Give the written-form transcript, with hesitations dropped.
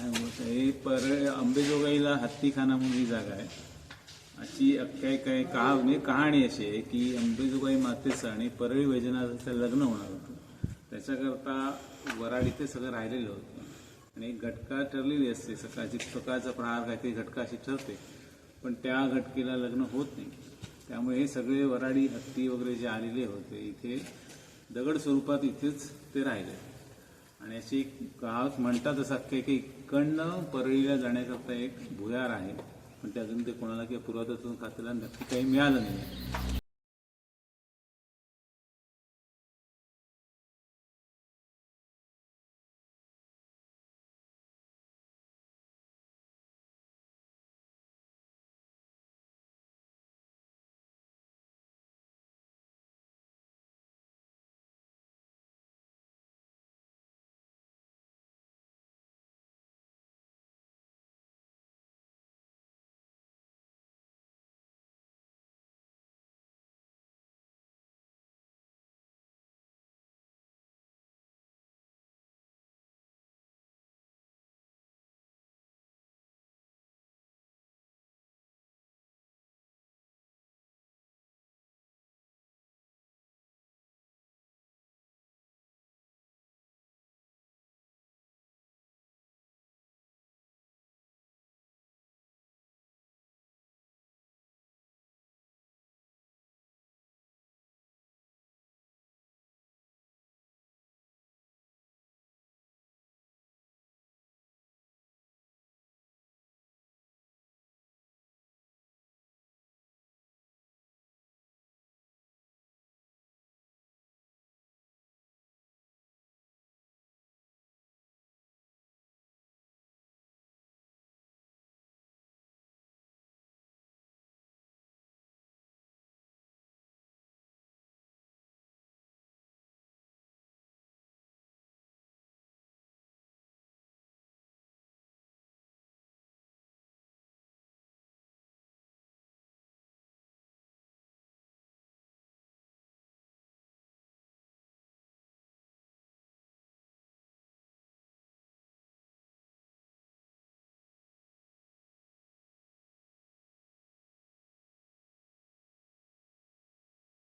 हे परळ अंबेजोगाईला हत्तीखाना म्हणून ही जागा आहे. अशी आख्यायिका आहे, म्हणजे कहाणी अशी आहे की अंबेजोगाई मातेचं आणि परळी वैजनाथाचं लग्न होणार होतं. त्याच्याकरता वराड इथे सगळं राहिलेलं होतं आणि एक घटका ठरलेली असते, सकाळचा प्रहार काहीतरी घटका अशी ठरते, पण त्या घटकेला लग्न होत नाही. त्यामुळे हे सगळे वराडी हत्ती वगैरे जे आलेले होते इथे दगड स्वरूपात इथेच ते राहिले. आणि अशी गावात म्हणतात असं की इकडनं परळीला जाण्याकरता एक भुयार आहे, पण ते अजून ते कोणाला किंवा पुरातत्व खात्याला नक्की काही मिळालं नाही.